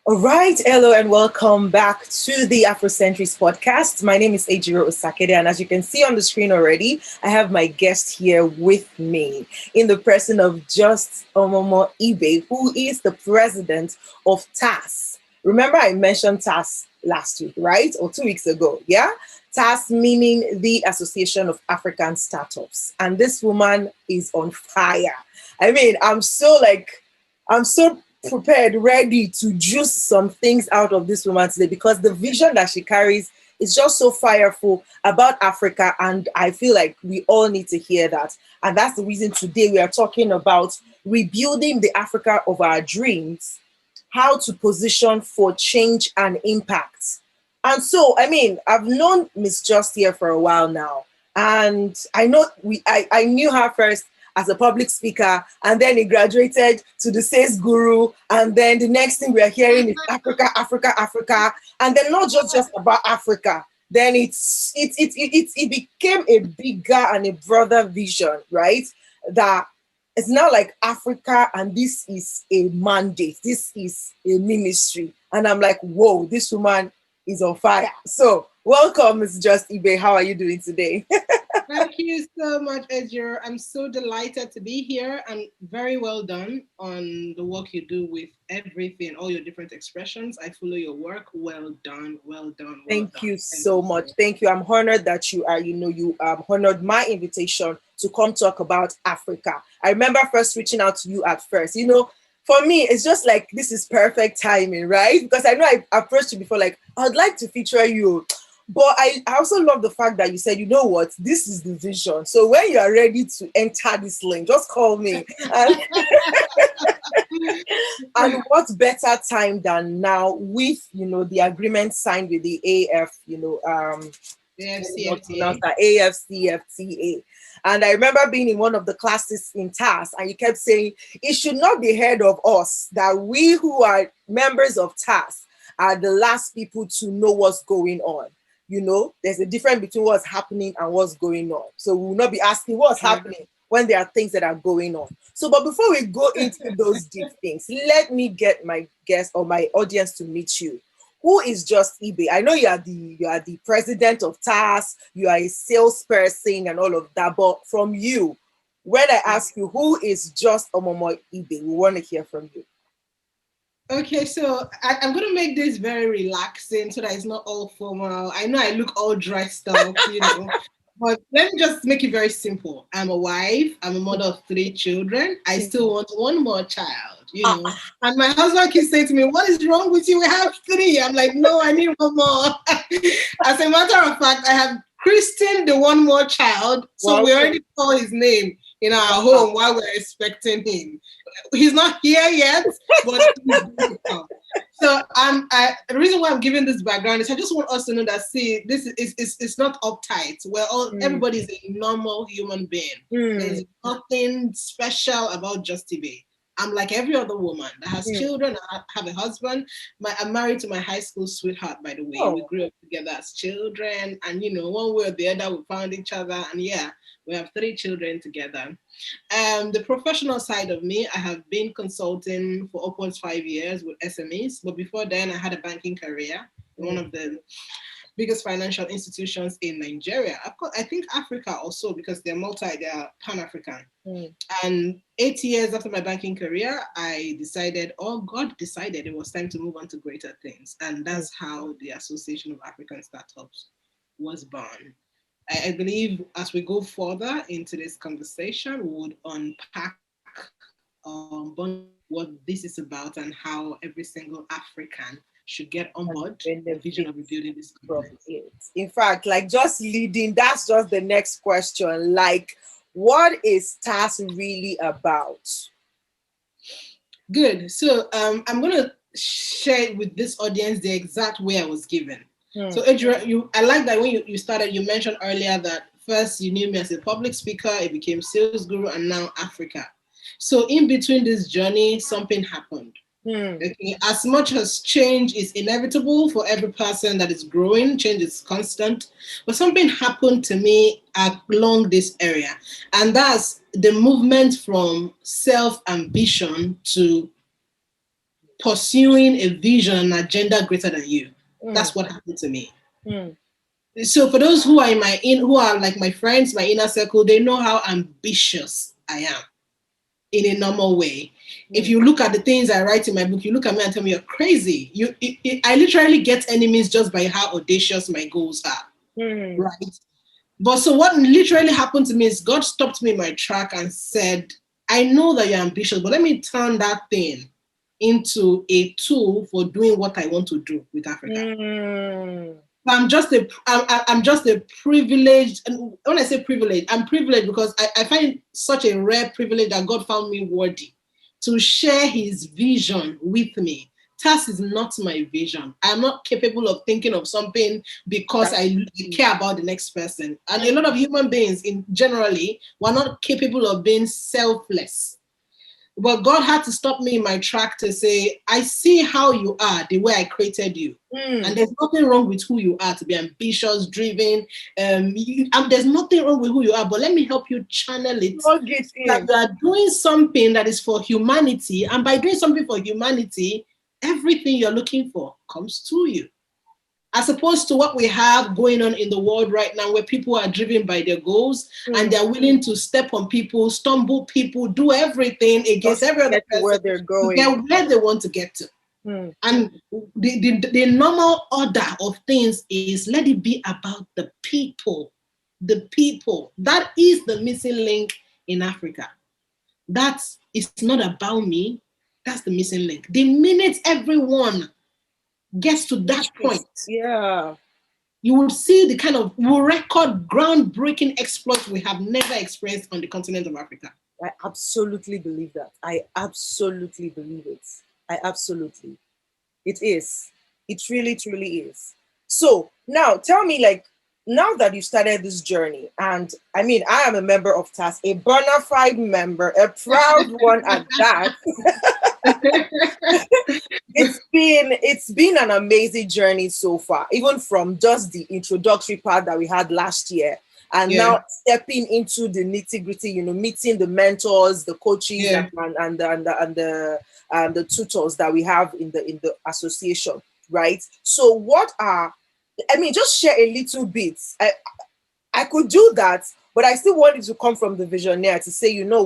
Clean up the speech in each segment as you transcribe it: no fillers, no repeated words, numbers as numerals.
All right, hello and welcome back to the Afrocentrics podcast. My name is Ejiro Osakede, and as you can see on the screen already, I have my guest here with me in the person of Just Ibe, who is the president of TAAS. Remember, I mentioned TAAS last week, right? Or 2 weeks ago, yeah? TAAS meaning the Association of African Startups. And this woman is on fire. I mean, I'm so prepared, ready to juice some things out of this woman today because the vision that she carries is just so fireful about Africa. And I feel like we all need to hear that. And that's the reason today we are talking about rebuilding the Africa of our dreams, how to position for change and impact. And so, I mean, I've known Miss Just here for a while now. And I know I knew her first as a public speaker, and then he graduated to the sales guru, and then the next thing we are hearing is Africa, Africa, Africa, and then not just about Africa. Then it became a bigger and a broader vision, right? That it's not like Africa, and this is a mandate, this is a ministry, and I'm like, whoa, this woman is on fire. So welcome, Ms. Just Ibe. How are you doing today? Thank you so much, Ejiro. I'm so delighted to be here, and very well done on the work you do with everything, all your different expressions. I follow your work. Well done, well done. Thank you so much. Thank you. I'm honored that you honored my invitation to come talk about Africa. I remember first reaching out to you at first. For me, it's just like, this is perfect timing, right? Because I know I approached you before, like, I'd like to feature you. But I also love the fact that you said, you know what, this is the vision. So when you are ready to enter this lane, just call me. And what better time than now with, the agreement signed with the AFCFTA. And I remember being in one of the classes in TAAS, and you kept saying, it should not be heard of us that we who are members of TAAS are the last people to know what's going on. There's a difference between what's happening and what's going on. So we will not be asking what's happening when there are things that are going on. So, but before we go into those deep things, let me get my guest or my audience to meet you. Who is Just Ibe? I know you are the president of TAAS, you are a salesperson and all of that, but from you, when I ask you who is Just Ibe, we want to hear from you. Okay, so I'm going to make this very relaxing so that it's not all formal. I know I look all dressed up, but let me just make it very simple. I'm a wife. I'm a mother of 3 children. I still want one more child, And my husband keeps saying to me, what is wrong with you? We have 3. I'm like, no, I need one more. As a matter of fact, I have christened the one more child. So we already call his name in our home while we're expecting him. He's not here yet, but he's going to come. So the reason why I'm giving this background is I just want us to know that, this is it's not uptight. Everybody's a normal human being. There's nothing special about Just Ibe. I'm like every other woman that has children. I have a husband. I'm married to my high school sweetheart, by the way. We grew up together as children, and one way or the other, we found each other, and we have 3 children together. The professional side of me, I have been consulting for upwards 5 years with SMEs, but before then, I had a banking career in one of the biggest financial institutions in Nigeria. Of course, I think Africa also, because they're Pan-African. And 8 years after my banking career, God decided it was time to move on to greater things. And that's how the Association of African Startups was born. I believe as we go further into this conversation, we would unpack what this is about and how every single African should get on board the vision of rebuilding this country. In fact, just leading, that's just the next question. What is TAAS really about? Good. So I'm going to share with this audience the exact way I was given. So Ejiro, I like that when you started, you mentioned earlier that first you knew me as a public speaker, it became sales guru, and now Africa. So in between this journey, something happened. Okay, as much as change is inevitable for every person that is growing, change is constant. But something happened to me along this area, and that's the movement from self-ambition to pursuing a vision, an agenda greater than you. That's what happened to me. So for those who are who are like my friends, my inner circle, they know how ambitious I am in a normal way. If you look at the things I write in my book, you look at me and tell me you're crazy. I literally get enemies just by how audacious my goals are, right? But so what literally happened to me is God stopped me in my track and said, I know that you're ambitious, but let me turn that thing into a tool for doing what I want to do with Africa. I'm just a privileged, and when I say privileged, I'm privileged because I find it such a rare privilege that God found me worthy to share his vision with me. TAAS is not my vision. I'm not capable of thinking of something because I care about the next person. And a lot of human beings generally were not capable of being selfless. But God had to stop me in my track to say, I see how you are, the way I created you. And there's nothing wrong with who you are, to be ambitious, driven. There's nothing wrong with who you are, but let me help you channel it. That you are doing something that is for humanity. And by doing something for humanity, everything you're looking for comes to you. As opposed to what we have going on in the world right now, where people are driven by their goals and they're willing to step on people, stumble people, do everything against every other person where they're going, to get where they want to get to. And the normal order of things is let it be about the people. The people. That is the missing link in Africa. That is not about me. That's the missing link. The minute everyone gets to that point, you would see the kind of record groundbreaking exploits we have never experienced on the continent of Africa. I absolutely believe that. I absolutely believe it. It is. It really, truly is. So now tell me, like, now that you started this journey, and I mean, I am a member of TAAS, a bona fide member, a proud one at that. It's been an amazing journey so far, even from just the introductory part that we had last year, and now stepping into the nitty-gritty, meeting the mentors, the coaches, and the tutors that we have in the association, right? So just share a little bit. I could do that, but I still wanted to come from the visionaire to say, you know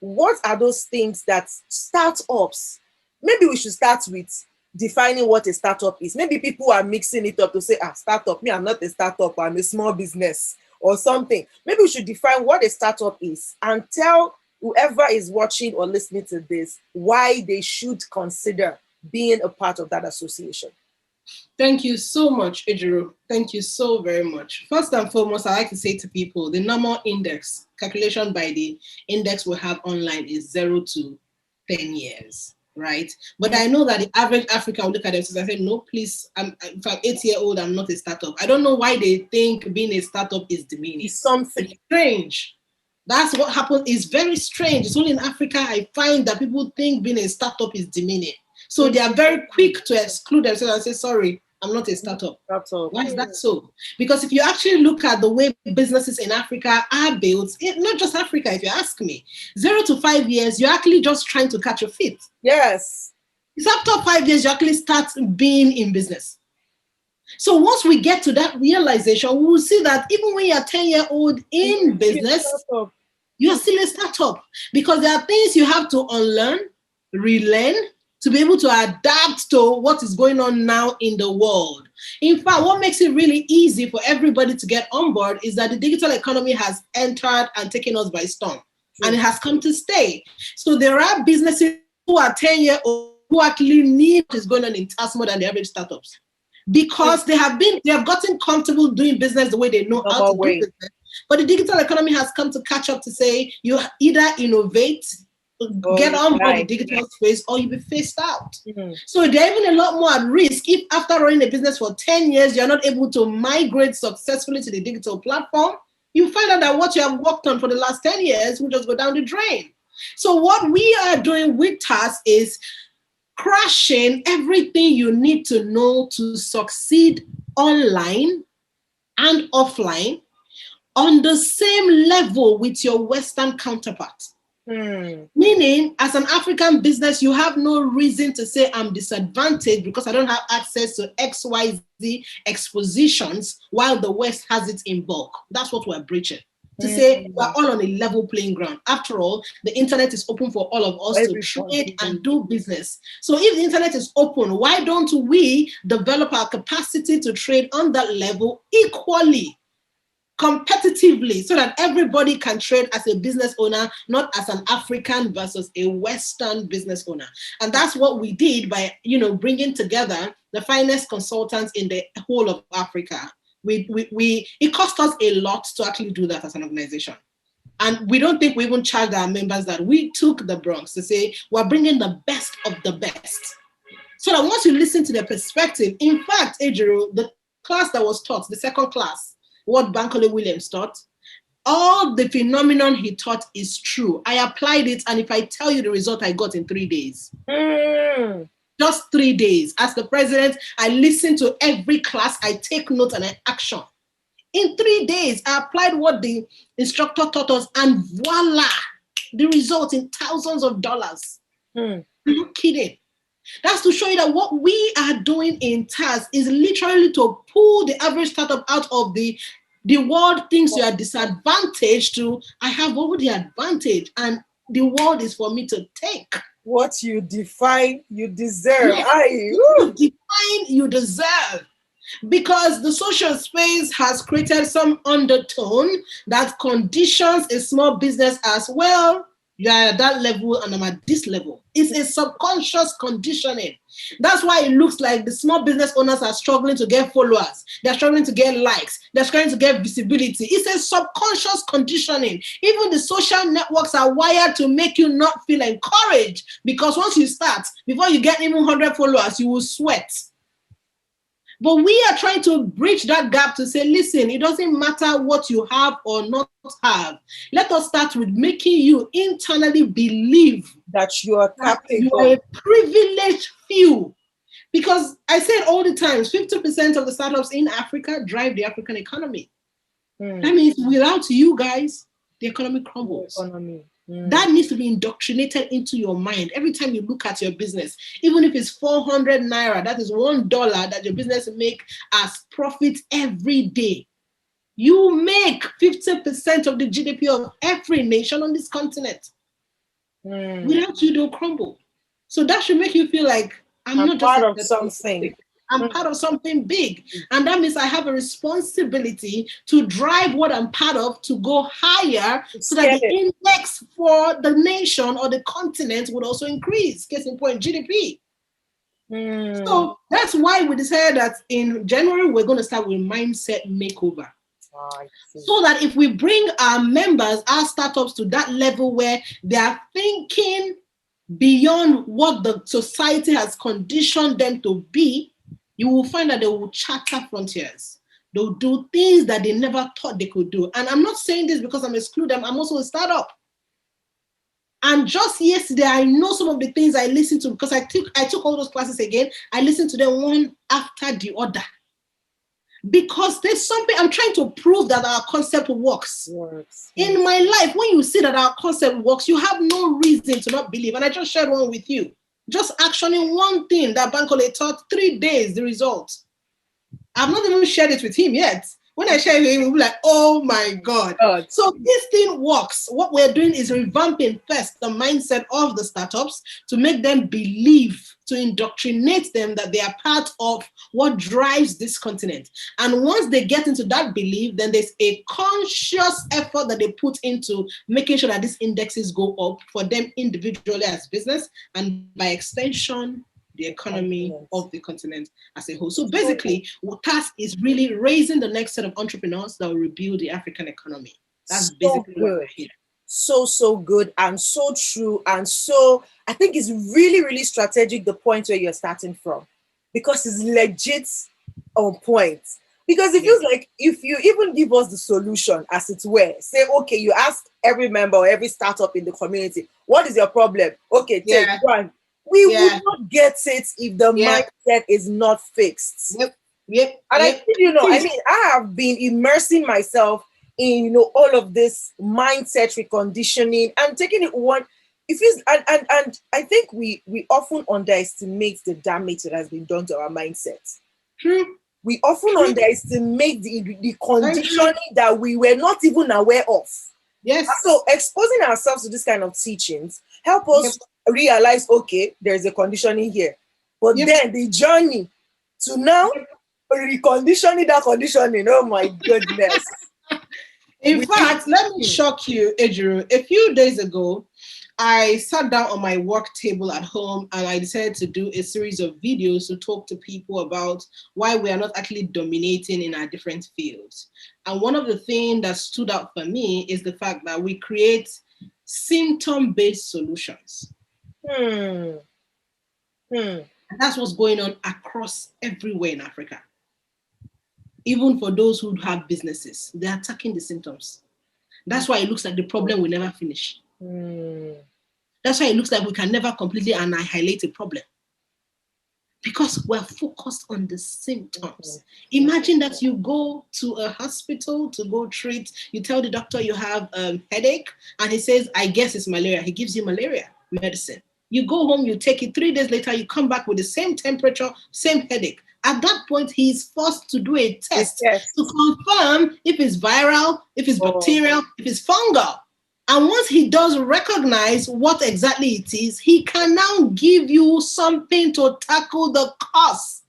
what are those things that startups, maybe we should start with defining what a startup is. Maybe people are mixing it up to say, startup, me, I'm not a startup, I'm a small business or something. Maybe we should define what a startup is and tell whoever is watching or listening to this why they should consider being a part of that association. Thank you so much, Ejiro. Thank you so very much. First and foremost, I like to say to people, the normal index, calculation by the index we have online is 0 to 10 years, right? But I know that the average African will look at themselves and say, no, please, if I'm 8-year-old, I'm not a startup. I don't know why they think being a startup is demeaning. It's something strange. That's what happens. It's very strange. It's only in Africa I find that people think being a startup is demeaning. So they are very quick to exclude themselves and say, sorry, I'm not a startup. Why is that so? Because if you actually look at the way businesses in Africa are built, not just Africa, if you ask me, 0 to 5 years, you're actually just trying to catch your feet. Yes. It's after 5 years, you actually start being in business. So once we get to that realization, we will see that even when you're 10-year-old in business, you're still a startup. Because there are things you have to unlearn, relearn, to be able to adapt to what is going on now in the world. In fact, what makes it really easy for everybody to get on board is that the digital economy has entered and taken us by storm. And it has come to stay. So there are businesses who are 10-year-old who actually need what is going on in TAAS more than the average startups. Because they have gotten comfortable doing business the way they know how to do business. But the digital economy has come to catch up to say you either innovate, get on board the digital space, or you'll be phased out. So they're even a lot more at risk if after running a business for 10 years, you're not able to migrate successfully to the digital platform. You find out that what you have worked on for the last 10 years will just go down the drain. So what we are doing with TAAS is crashing everything you need to know to succeed online and offline on the same level with your Western counterpart. Meaning, as an African business, you have no reason to say I'm disadvantaged because I don't have access to XYZ expositions while the West has it in bulk. That's what we're breaching. To say we're all on a level playing ground. After all, the internet is open for all of us to trade and do business. So if the internet is open, why don't we develop our capacity to trade on that level equally, competitively, so that everybody can trade as a business owner, not as an African versus a Western business owner? And that's what we did by, bringing together the finest consultants in the whole of Africa. It cost us a lot to actually do that as an organization. And we don't think we even charged our members that. We took the Bronx to say, we're bringing the best of the best. So that once you listen to their perspective, in fact, Ejiro, the class that was taught, the second class, what Bankole Williams taught, all the phenomenon he taught is true. I applied it, and if I tell you the result I got in 3 days, just 3 days. As the president, I listen to every class, I take notes and I action. In 3 days, I applied what the instructor taught us, and voila, the result in thousands of dollars. I'm not kidding. That's to show you that what we are doing in TAAS is literally to pull the average startup out of the world thinks you are disadvantaged to, I have all the advantage, and the world is for me to take. What you define, you deserve. Yes. You define, you deserve. Because the social space has created some undertone that conditions a small business as well. You're at that level and I'm at this level. It's a subconscious conditioning. That's why it looks like the small business owners are struggling to get followers. They're struggling to get likes. They're struggling to get visibility. It's a subconscious conditioning. Even the social networks are wired to make you not feel encouraged, because once you start, before you get even 100 followers, you will sweat. But we are trying to bridge that gap to say, listen, it doesn't matter what you have or not have. Let us start with making you internally believe that you are a privileged few. Because I said all the time, 50% of the startups in Africa drive the African economy. That means without you guys, the economy crumbles. That needs to be indoctrinated into your mind every time you look at your business. Even if it's 400 naira, that is $1 that your business make as profit every day. You make 50% of the GDP of every nation on this continent. Without you, they'll crumble. So that should make you feel like I'm not part just of something. I'm part of something big. And that means I have a responsibility to drive what I'm part of to go higher so that the index for the nation or the continent would also increase. Case in point, GDP. So that's why we decided that in January, we're going to start with mindset makeover. So that if we bring our members, our startups to that level where they are thinking beyond what the society has conditioned them to be, you will find that they will charter frontiers. They'll do things that they never thought they could do. And I'm not saying this because I'm excluding them. I'm also a startup. And just yesterday, I know some of the things I listened to because I took all those classes again. I listened to them one after the other. Because there's something, I'm trying to prove that our concept works. In my life, when you see that our concept works, you have no reason to not believe. And I just shared one with you. Just actioning one thing that Bankole taught, 3 days, the result. I've not even shared it with him yet. When I share it with him, he'll be like, oh my God. So this thing works. What we're doing is revamping first the mindset of the startups to make them believe, to indoctrinate them that they are part of what drives this continent. And once they get into that belief, then there's a conscious effort that they put into making sure that these indexes go up for them individually as business and by extension, the economy of the continent as a whole. So basically, what TAAS is really raising the next set of entrepreneurs that will rebuild the African economy. That's basically what we're here. So good and so true. And so I think it's really, really strategic, the point where you're starting from, because it's legit on point. Because it feels like if you even give us the solution, as it were, say, okay, you ask every member or every startup in the community, what is your problem? Okay, take one. We would Yeah. not get it if the Yeah. mindset is not fixed. Yep. Yep. And I Yep. think, I mean, I have been immersing myself in, all of this mindset reconditioning and taking it one. If it's, and I think we often underestimate the damage that has been done to our mindset. True. We often True. underestimate the Very true. conditioning that we were not even aware of. Yes. So exposing ourselves to this kind of teachings help Yep. us realize, okay, there's a conditioning here. But Yep. then the journey to now reconditioning that conditioning, oh my goodness. In fact, let me shock you, Ejiro. A few days ago, I sat down on my work table at home and I decided to do a series of videos to talk to people about why we are not actually dominating in our different fields. And one of the things that stood out for me is the fact that we create symptom-based solutions. Hmm. And that's what's going on across everywhere in Africa. Even for those who have businesses, they're attacking the symptoms. That's why it looks like the problem will never finish. That's why it looks like we can never completely annihilate a problem. Because we're focused on the symptoms. Imagine that you go to a hospital to go treat, you tell the doctor you have a headache, and he says, I guess it's malaria. He gives you malaria medicine. You go home, you take it, 3 days later, you come back with the same temperature, same headache. At that point, he's forced to do a test to confirm if it's viral, if it's bacterial, if it's fungal. And once he does recognize what exactly it is, he can now give you something to tackle the cause.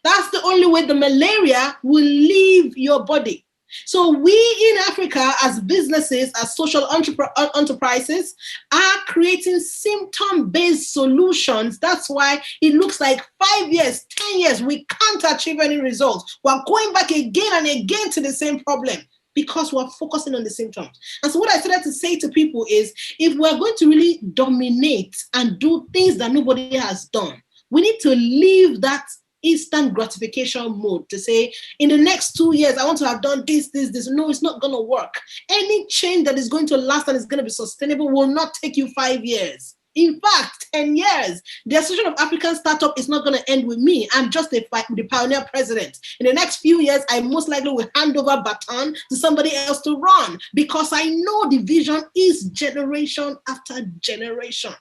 That's the only way the malaria will leave your body. So we in Africa, as businesses, as social enterprises, are creating symptom-based solutions. That's why it looks like 5 years, 10 years, we can't achieve any results. We're going back again and again to the same problem, because we're focusing on the symptoms. And so what I started to say to people is, if we're going to really dominate and do things that nobody has done, we need to leave that instant gratification mode to say, in the next 2 years, I want to have done this. No, it's not going to work. Any change that is going to last and is going to be sustainable will not take you 5 years. In fact, 10 years. The Association of African Startup is not going to end with me. I'm just the pioneer president. In the next few years, I most likely will hand over baton to somebody else to run, because I know the vision is generation after generation.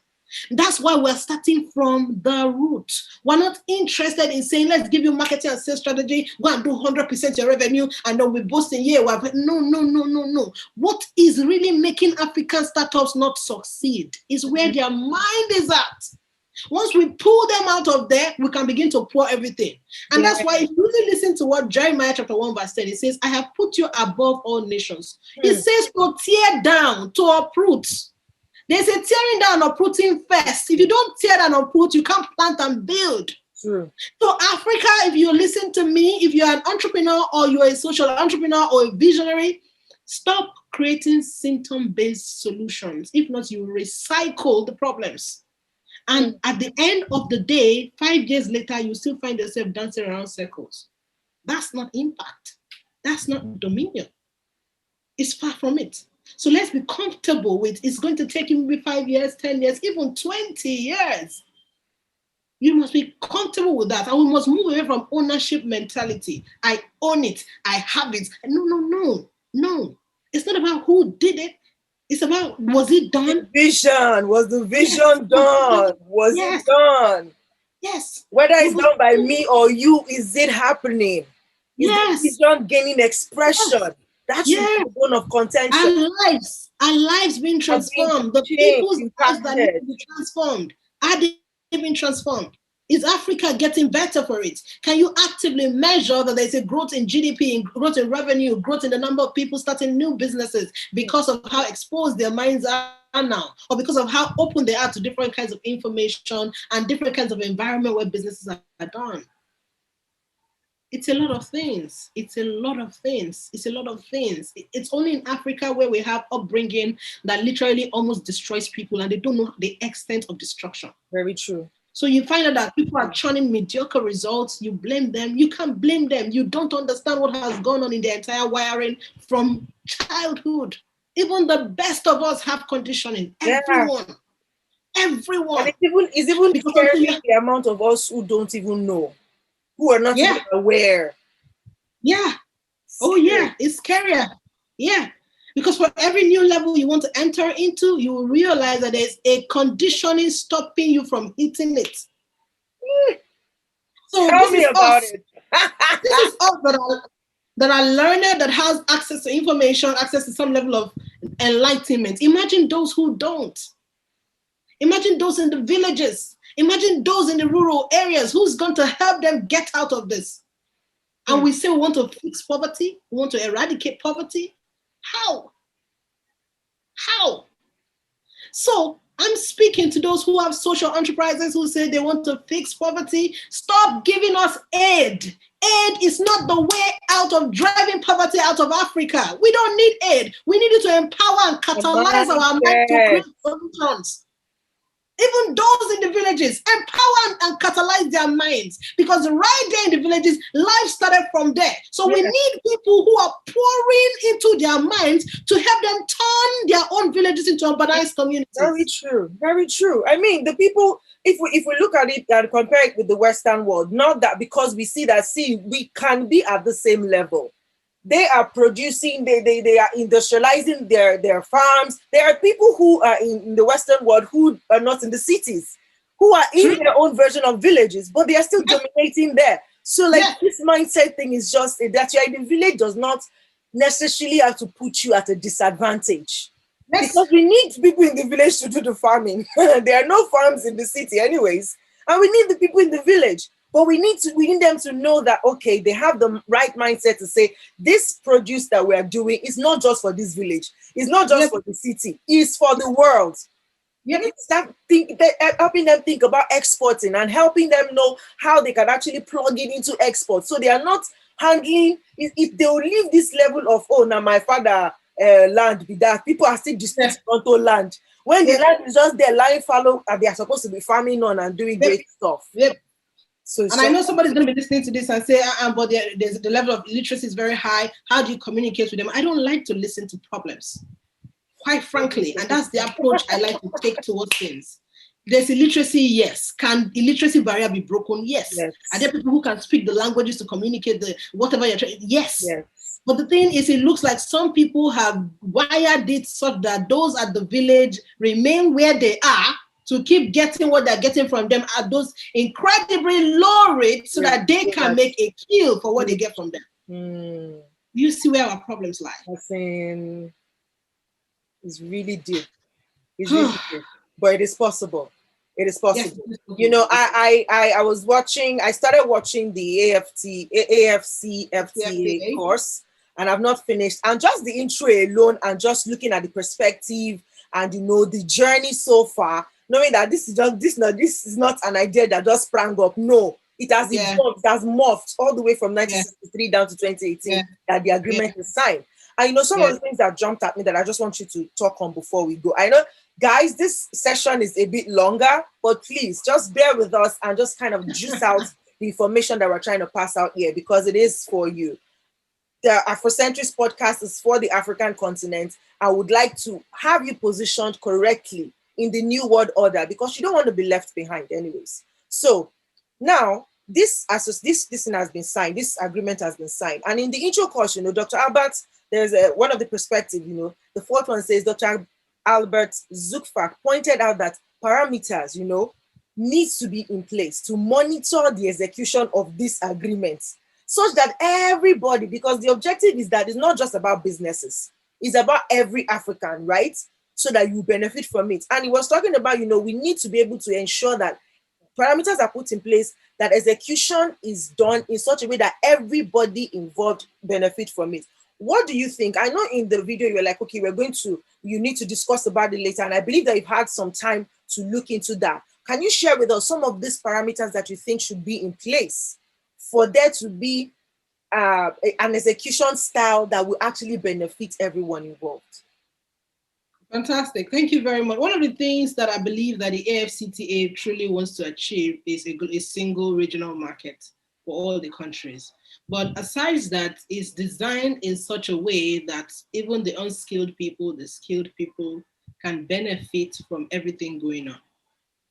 That's why we're starting from the root. We're not interested in saying, let's give you marketing and sales strategy, go and do 100% your revenue, and then we boast in here. No. What is really making African startups not succeed is where their mind is at. Once we pull them out of there, we can begin to pour everything. And that's why if you really listen to what Jeremiah chapter 1 verse 10, it says, I have put you above all nations. It says to tear down, to uproot. There's a tearing down, uprooting first. If you don't tear down, uproot, you can't plant and build. True. So Africa, if you listen to me, if you're an entrepreneur or you're a social entrepreneur or a visionary, stop creating symptom-based solutions. If not, you recycle the problems. And at the end of the day, 5 years later, you still find yourself dancing around circles. That's not impact. That's not dominion. It's far from it. So let's be comfortable with, it's going to take you maybe 5 years, 10 years, even 20 years. You must be comfortable with that. And we must move away from ownership mentality. I own it. I have it. No. It's not about who did it. It's about, was it done? Was the vision done? Was it done? Yes. Whether it's done by me or you, is it happening? Is the vision gaining expression? That should be one of contention. Our lives being transformed. The people's lives that need to be transformed. Are they being transformed? Is Africa getting better for it? Can you actively measure that there's a growth in GDP, growth in revenue, growth in the number of people starting new businesses because of how exposed their minds are now, or because of how open they are to different kinds of information and different kinds of environment where businesses are done? It's a lot of things. It's only in Africa where we have upbringing that literally almost destroys people, and they don't know the extent of destruction. Very true. So you find out that people are churning mediocre results. You blame them. You can't blame them. You don't understand what has gone on in their entire wiring from childhood. Even the best of us have conditioning. Everyone. Everyone. And it's even Because scary the amount of us who don't even know, who are not even aware. Yeah. Oh, yeah. It's scarier. Yeah. Because for every new level you want to enter into, you will realize that there's a conditioning stopping you from hitting it. So Tell me about it. This is us that are learned, that has access to information, access to some level of enlightenment. Imagine those who don't. Imagine those in the villages. Imagine those in the rural areas. Who's going to help them get out of this? And we say we want to fix poverty, we want to eradicate poverty. How? How? So I'm speaking to those who have social enterprises who say they want to fix poverty. Stop giving us aid. Aid is not the way out of driving poverty out of Africa. We don't need aid. We need you to empower and catalyze our mind to create solutions. Even those in the villages, empower and catalyze their minds, because right there in the villages, life started from there. So we need people who are pouring into their minds to help them turn their own villages into urbanized communities. Very true. Very true. I mean, the people, if we look at it and compare it with the Western world, not that because we see that, we can be at the same level. They are producing, they are industrializing their farms. There are people who are in the Western world who are not in the cities, who are in their own version of villages, but they are still dominating there. So this mindset thing is just that you're in the village does not necessarily have to put you at a disadvantage. Because we need people in the village to do the farming. There are no farms in the city anyways. And we need the people in the village. But we need them to know that, okay, they have the right mindset to say, this produce that we are doing is not just for this village. It's not just for the city. It's for the world. You need to start helping them think about exporting and helping them know how they can actually plug it into export. So they are not handling, if they will leave this level of, oh, now my father land be that, people are still disputing onto land. When the land is just there lying fallow and they are supposed to be farming on and doing great stuff. So I know somebody's going to be listening to this and say, but there's the level of illiteracy is very high. How do you communicate with them? I don't like to listen to problems, quite frankly. And that's the approach I like to take towards things. There's illiteracy, yes. Can illiteracy barrier be broken? Yes. Are there people who can speak the languages to communicate the whatever you're trying? Yes. But the thing is, it looks like some people have wired it such that those at the village remain where they are to keep getting what they're getting from them at those incredibly low rates so that they can make a kill for what they get from them. You see where our problems lie. I think it's really deep. It's really deep. But it is possible. It is possible. Yes, you know, I was watching, I started watching the AFCFTA course, and I've not finished. And just the intro alone and just looking at the perspective and, you know, the journey so far, knowing that this is not an idea that just sprang up. No, it has evolved, it has morphed all the way from 1963 down to 2018 that the agreement is signed. And, you know, some of the things that jumped at me that I just want you to talk on before we go. I know, guys, this session is a bit longer, but please just bear with us and just kind of juice out the information that we're trying to pass out here, because it is for you. The Afrocentrist podcast is for the African continent. I would like to have you positioned correctly in the new world order, because you don't want to be left behind anyways. So now this thing has been signed, this agreement has been signed. And in the intro course, you know, Dr. Albert, there's one of the perspectives, you know, the fourth one says, Dr. Albert Zugfach pointed out that parameters, you know, needs to be in place to monitor the execution of this agreement, such that everybody, because the objective is that it's not just about businesses, it's about every African, right? So that you benefit from it. And he was talking about, you know, we need to be able to ensure that parameters are put in place, that execution is done in such a way that everybody involved benefit from it. What do you think? I know in the video you're like, okay, you need to discuss about it later. And I believe that you've had some time to look into that. Can you share with us some of these parameters that you think should be in place for there to be an execution style that will actually benefit everyone involved? Fantastic. Thank you very much. One of the things that I believe that the AFCTA truly wants to achieve is a single regional market for all the countries. But aside that, it's designed in such a way that even the unskilled people, the skilled people can benefit from everything going on.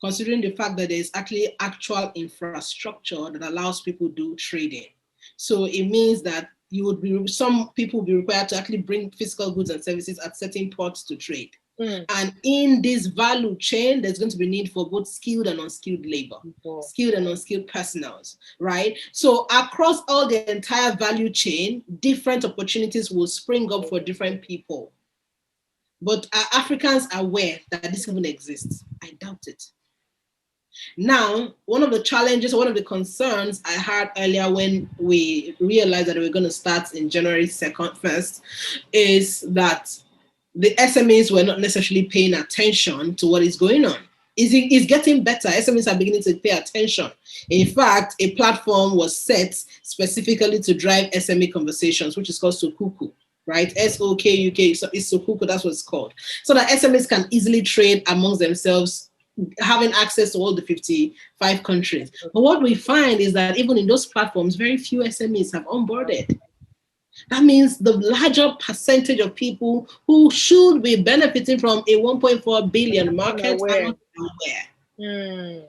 considering the fact that there's actually actual infrastructure that allows people to do trading. So it means that some people will be required to actually bring physical goods and services at certain ports to trade. And in this value chain, there's going to be need for both skilled and unskilled labor, skilled and unskilled personnel, right? So across all the entire value chain, different opportunities will spring up for different people. But are Africans aware that this even exists? I doubt it. Now, one of the challenges, one of the concerns I had earlier when we realized that we were going to start in January 2nd, 1st, is that the SMEs were not necessarily paying attention to what is going on. It's getting better. SMEs are beginning to pay attention. In fact, a platform was set specifically to drive SME conversations, which is called Sokuku, right? SOKUK, so it's Sokuku, that's what it's called. So that SMEs can easily trade amongst themselves, having access to all the 55 countries. But what we find is that even in those platforms, very few SMEs have onboarded. That means the larger percentage of people who should be benefiting from a 1.4 billion market are not aware.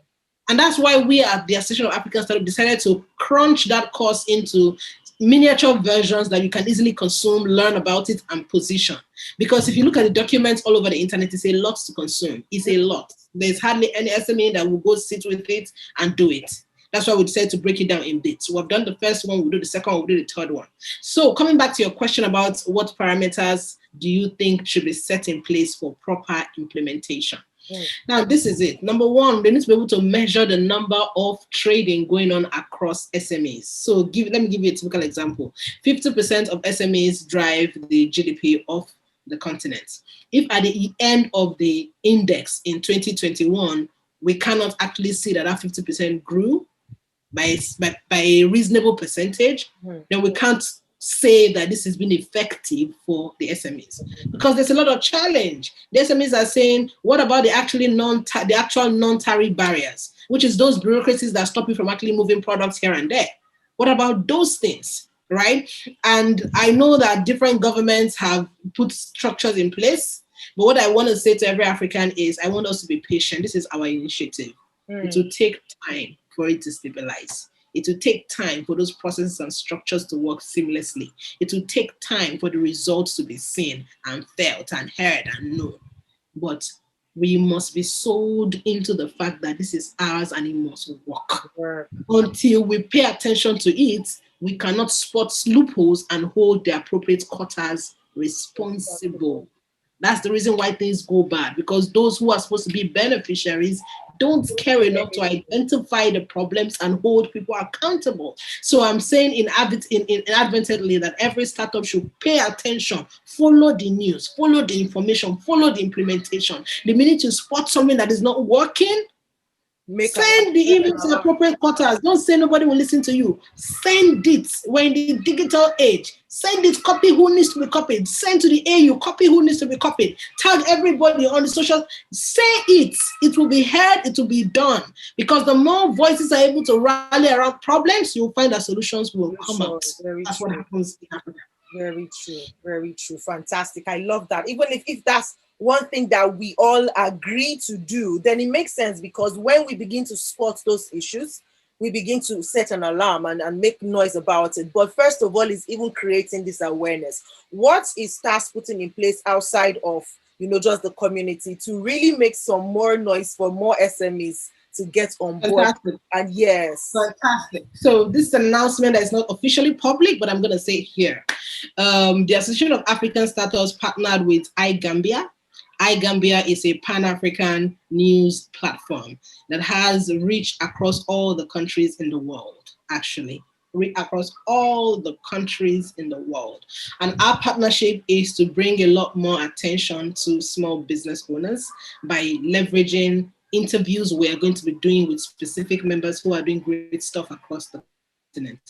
And that's why we at the Association of African Startups decided to crunch that course into miniature versions that you can easily consume, learn about it, and position. Because if you look at the documents all over the internet, it's a lot to consume. It's a lot. There's hardly any SME that will go sit with it and do it. That's why we decided to break it down in bits. We've done the first one, we'll do the second one, we'll do the third one. So coming back to your question about what parameters do you think should be set in place for proper implementation? Now, this is it. Number one, they need to be able to measure the number of trading going on across SMEs. So let me give you a typical example. 50% of SMEs drive the GDP of the continent. If at the end of the index in 2021, we cannot actually see that 50% grew by a reasonable percentage, then we can't say that this has been effective for the SMEs, because there's a lot of challenge. The SMEs are saying, what about the actual non-tariff barriers, which is those bureaucracies that stop you from actually moving products here and there? What about those things, right? And I know that different governments have put structures in place, but what I want to say to every African is I want us to be patient. This is our initiative. It will take time for it to stabilize. It will take time for those processes and structures to work seamlessly. It will take time for the results to be seen and felt and heard and known. But we must be sold into the fact that this is ours and it must work. Until we pay attention to it, we cannot spot loopholes and hold the appropriate quarters responsible. That's the reason why things go bad, because those who are supposed to be beneficiaries don't care enough to identify the problems and hold people accountable. So I'm saying inadvertently that every startup should pay attention, follow the news, follow the information, follow the implementation. The minute you spot something that is not working, send the email to the appropriate quarters. Don't say nobody will listen to you. Send it. We're in the digital age. Send it. Copy who needs to be copied. Send to the AU. Copy who needs to be copied. Tag everybody on the social. Say it. It will be heard. It will be done. Because the more voices are able to rally around problems, you'll find that solutions will come out. That's what happens in Africa. Very true. Very true. Fantastic. I love that. Even if that's one thing that we all agree to do, then it makes sense, because when we begin to spot those issues, we begin to set an alarm and make noise about it. But first of all, is even creating this awareness. What is TAAS putting in place outside of, just the community to really make some more noise for more SMEs to get on board? Fantastic. And yes. Fantastic. So this is an announcement that is not officially public, but I'm going to say it here. The Association of African Startups partnered with iGambia. iGambia is a Pan-African news platform that has reached across all the countries in the world, actually. Across all the countries in the world. And our partnership is to bring a lot more attention to small business owners by leveraging interviews we are going to be doing with specific members who are doing great stuff across the continent.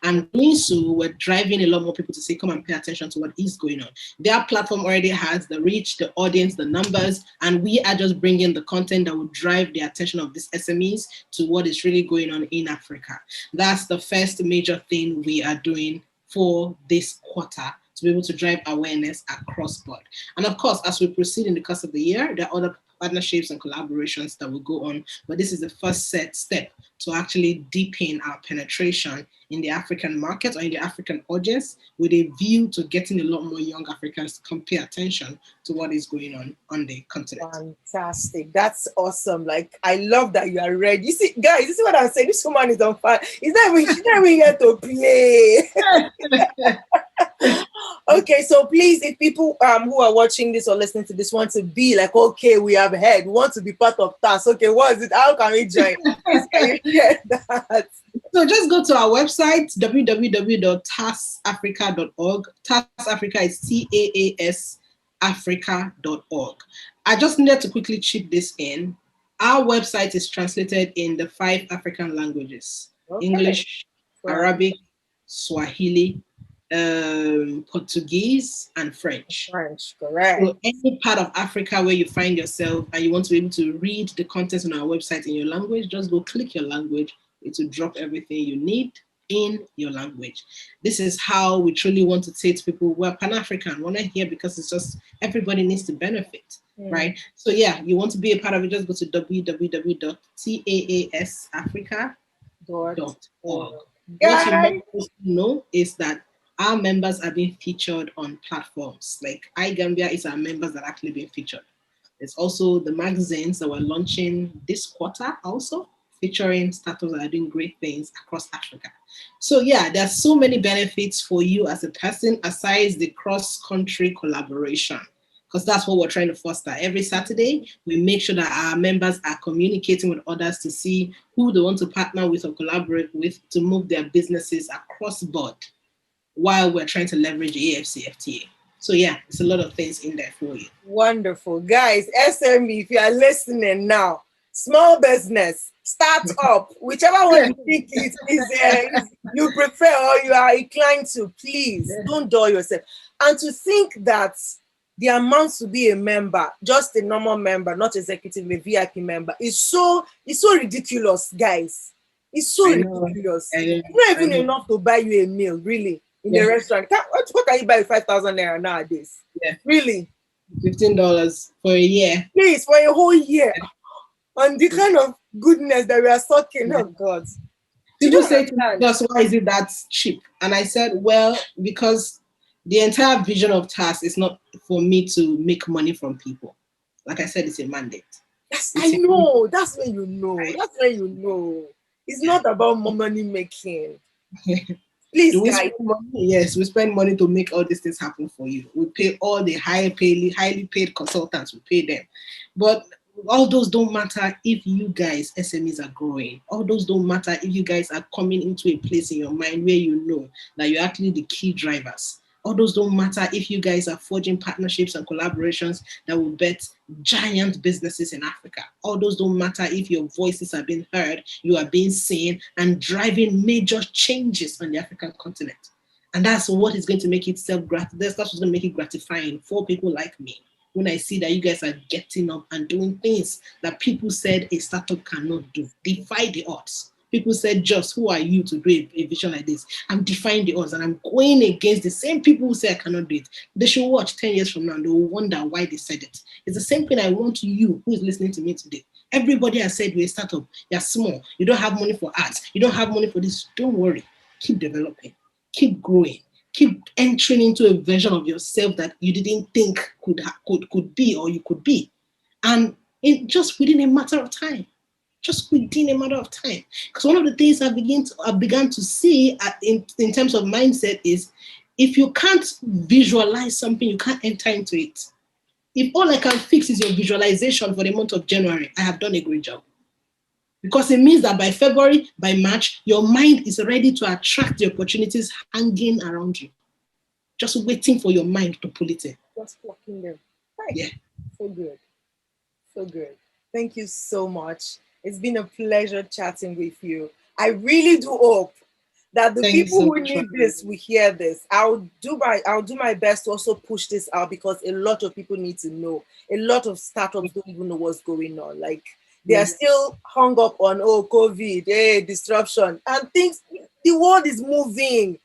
And doing so, we're driving a lot more people to say, come and pay attention to what is going on. Their platform already has the reach, the audience, the numbers, and we are just bringing the content that will drive the attention of these SMEs to what is really going on in Africa. That's the first major thing we are doing for this quarter, to be able to drive awareness across board. And of course, as we proceed in the course of the year, there are other partnerships and collaborations that will go on. But this is the first step to actually deepen our penetration in the African market or in the African audience, with a view to getting a lot more young Africans to come pay attention to what is going on the continent. Fantastic. That's awesome. Like, I love that you are ready. You see, guys, you see what I'm saying? This woman is on fire. She's not even here to play. Okay, so please, if people who are watching this or listening to this want to be like, okay, we have heard, we want to be part of TAAS. Okay, what is it? How can we join? Please, can you share that? So just go to our website, www.taasafrica.org. TAAS Africa is TAAS Africa.org. I just needed to quickly chip this in. Our website is translated in the 5 African languages: Okay. English, Arabic, Swahili, Portuguese, and French. French, correct. So any part of Africa where you find yourself and you want to be able to read the content on our website in your language, just go click your language. It will drop everything you need in your language. This is how we truly want to say to people, we're Pan-African. We're not here because it's just everybody needs to benefit, right? So yeah, you want to be a part of it, just go to www.taasafrica.org. What you must know is that our members are being featured on platforms like iGambia is our members that are actually being featured. There's also the magazines that we're launching this quarter also, featuring startups that are doing great things across Africa. So yeah, there's so many benefits for you as a person aside the cross-country collaboration, because that's what we're trying to foster. Every Saturday, we make sure that our members are communicating with others to see who they want to partner with or collaborate with to move their businesses across board, while we're trying to leverage AFCFTA. So yeah, it's a lot of things in there for you. Wonderful. Guys, SME, if you are listening now, small business, start up, whichever one you think is you prefer or you are inclined to, please don't dull yourself. And to think that the amount to be a member, just a normal member, not executive, a VIP member, is so ridiculous, guys. It's so ridiculous. It's not even enough to buy you a meal, really. In the restaurant, what can you buy with 5,000 naira nowadays? Yeah, really, $15 for a year. Please, for a whole year, and the kind of goodness that we are sucking. Oh God! People say to me, "Just why is it that cheap?" And I said, "Well, because the entire vision of TAAS is not for me to make money from people. Like I said, it's a mandate." I know. That's when you know. That's when you know. It's not about money making. Please, do we guys. spend money? Yes, we spend money to make all these things happen for you. We pay all the highly paid consultants. We pay them, but all those don't matter if you guys SMEs are growing. All those don't matter if you guys are coming into a place in your mind where you know that you're actually the key drivers. All those don't matter if you guys are forging partnerships and collaborations that will bet giant businesses in Africa. All those don't matter if your voices are being heard, you are being seen, and driving major changes on the African continent. And that's what is going to make it that's what's going to make it gratifying for people like me. When I see that you guys are getting up and doing things that people said a startup cannot do, defy the odds. People said, "Just who are you to do a vision like this?" I'm defying the odds and I'm going against the same people who say I cannot do it. They should watch 10 years from now and they will wonder why they said it. It's the same thing I want you who is listening to me today. Everybody has said you're a startup, you're small, you don't have money for ads, you don't have money for this. Don't worry. Keep developing, keep growing, keep entering into a version of yourself that you didn't think could be or you could be. And just within a matter of time. Just within a matter of time. Because one of the things I began to see in terms of mindset is if you can't visualize something, you can't enter into it. If all I can fix is your visualization for the month of January, I have done a great job. Because it means that by February, by March, your mind is ready to attract the opportunities hanging around you. Just waiting for your mind to pull it in. Just plucking them. Right. Yeah. So good. So good. Thank you so much. It's been a pleasure chatting with you. I really do hope that the people who need this will hear this. I'll do my best to also push this out because a lot of people need to know. A lot of startups don't even know what's going on. Like they are still hung up on COVID, disruption, and things. The world is moving.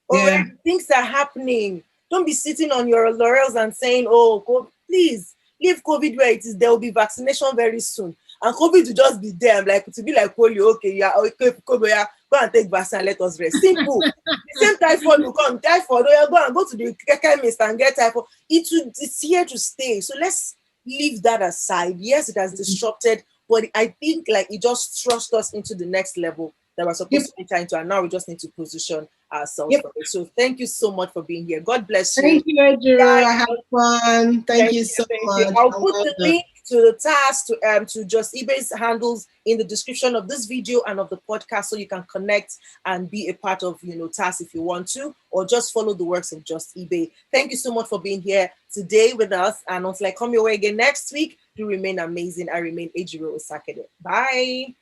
Already, things are happening. Don't be sitting on your laurels and saying, "Oh, please." Leave COVID where it is. There will be vaccination very soon, and COVID will just be there. I'm like, to be like polio. Okay, yeah, okay, COVID, yeah, go and take vaccine and let us rest. Simple. The same typhoid will come. Typhoid, oh yeah, go to the chemist and get typhoid. It's here to stay. So let's leave that aside. Yes, it has disrupted, but I think like it just thrust us into the next level that we're supposed to enter into, and now we just need to position ourselves for it. So thank you so much for being here. God bless you. Thank you, Ejiro. Guys, I had fun. Thank you so thank you. much. I'll I put love the it. link to the TAAS to Just Ibe's handles in the description of this video and of the podcast, so you can connect and be a part of TAAS if you want to, or just follow the works of Just Ibe. Thank you so much for being here today with us, and until I come your way again next week, do remain amazing. I remain Ejiro Osakede. Bye.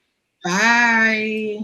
Bye.